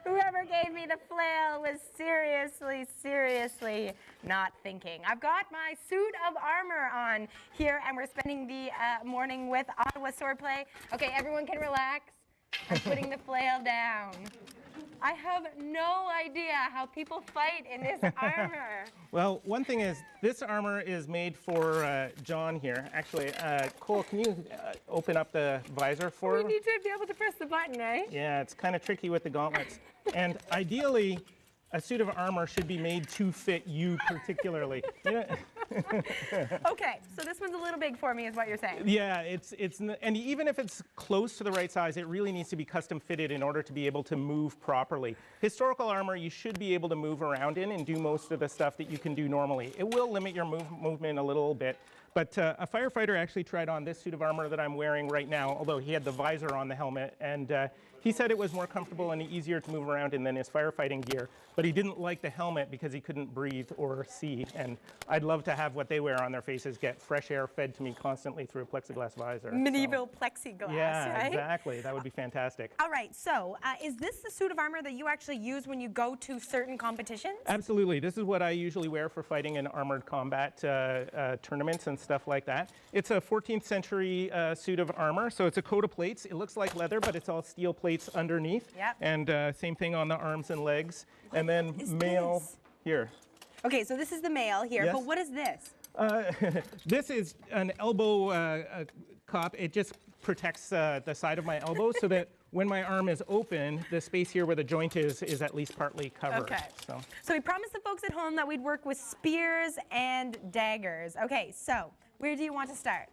Whoever gave me the flail was seriously not thinking. I've got my suit of armor on here, and we're spending the morning with Ottawa Swordplay. Okay, everyone can relax. I'm putting the flail down. I have no idea how people fight in this armor. Well, one thing is, this armor is made for John here. Actually, Cole, can you open up the visor for him? We need to be able to press the button, right? Yeah, it's kind of tricky with the gauntlets. And ideally, a suit of armor should be made to fit you particularly. Yeah. Okay, so this one's a little big for me is what you're saying. Yeah, and even if it's close to the right size, it really needs to be custom fitted in order to be able to move properly. Historical armor, you should be able to move around in and do most of the stuff that you can do normally. It will limit your movement a little bit. But a firefighter actually tried on this suit of armor that I'm wearing right now, although he had the visor on the helmet, and he said it was more comfortable and easier to move around in than his firefighting gear. But he didn't like the helmet because he couldn't breathe or see. And I'd love to have what they wear on their faces get fresh air fed to me constantly through a plexiglass visor. Medieval plexiglass, yeah, right? Exactly. That would be fantastic. All right, so is this the suit of armor that you actually use when you go to certain competitions? Absolutely. This is what I usually wear for fighting in armored combat tournaments and stuff like that. It's a 14th century suit of armor, so it's a coat of plates. It looks like leather, but it's all steel plates underneath. Yep. And same thing on the arms and legs. And then mail here. Okay, so this is the mail here, Yes. but what is this? This is an elbow cup. It just protects the side of my elbow so that when my arm is open, the space here where the joint is at least partly covered. Okay. So we promised the folks at home that we'd work with spears and daggers. Okay, so where do you want to start?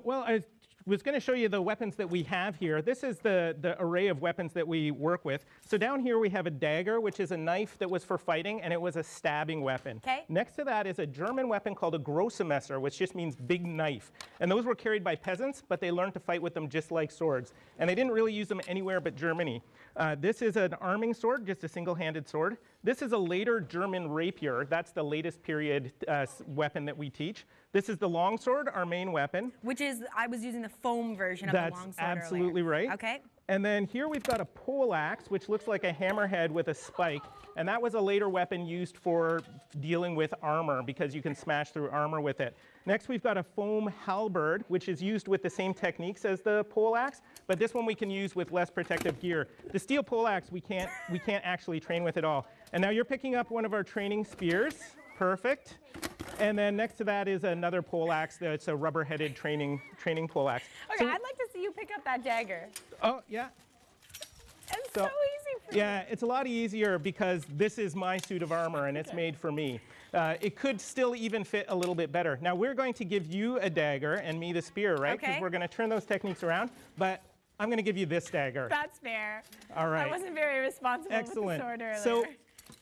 Well, I was going to show you the weapons that we have here. This is the array of weapons that we work with. So down here we have a dagger, which is a knife that was for fighting, and it was a stabbing weapon. Okay. Next to that is a German weapon called a Großmesser, which just means big knife. And those were carried by peasants, but they learned to fight with them just like swords. And they didn't really use them anywhere but Germany. This is an arming sword, just a single-handed sword. This is a later German rapier. That's the latest period weapon that we teach. This is the longsword, our main weapon. Which is, I was using the foam version of the longsword That's absolutely right. Okay. And then here we've got a pole axe, which looks like a hammerhead with a spike. And that was a later weapon used for dealing with armor because you can smash through armor with it. Next we've got a foam halberd, which is used with the same techniques as the pole axe, but this one we can use with less protective gear. The steel pole axe we can't actually train with at all. And now you're picking up one of our training spears. Perfect. And then next to that is another pole axe that's a rubber-headed training pole axe. Okay, I'd like to see you pick up that dagger. Oh, yeah. It's so easy for you. Yeah, it's a lot easier because this is my suit of armor and it's made for me. It could still even fit a little bit better. Now we're going to give you a dagger and me the spear, right? Because we're going to turn those techniques around. But I'm going to give you this dagger. That's fair. All right. I wasn't very responsible with the sword earlier. So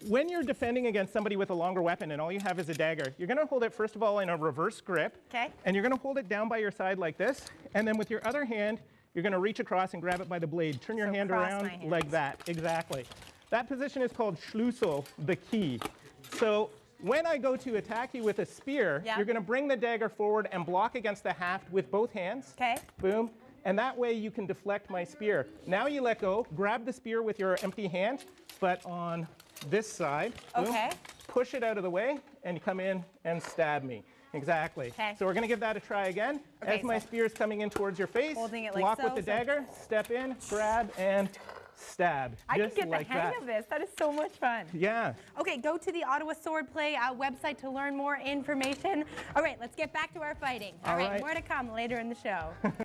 when you're defending against somebody with a longer weapon and all you have is a dagger, you're going to hold it first of all in a reverse grip. Okay. And you're going to hold it down by your side like this. And then with your other hand, you're going to reach across and grab it by the blade. Turn your hand around like that. Exactly. That position is called Schlüssel, the key. So when I go to attack you with a spear, you're going to bring the dagger forward and block against the haft with both hands. Okay. Boom. And that way you can deflect my spear. Now you let go, grab the spear with your empty hand, but on this side. Boom, okay. Push it out of the way and you come in and stab me. Exactly. Okay. So we're going to give that a try again. Okay, As my spear is coming in towards your face, holding it like block so, with the dagger, step in, grab, and stab. I just can get like the hang of this. That is so much fun. Yeah. Okay, go to the Ottawa Swordplay website to learn more information. All right, let's get back to our fighting. All right, more to come later in the show.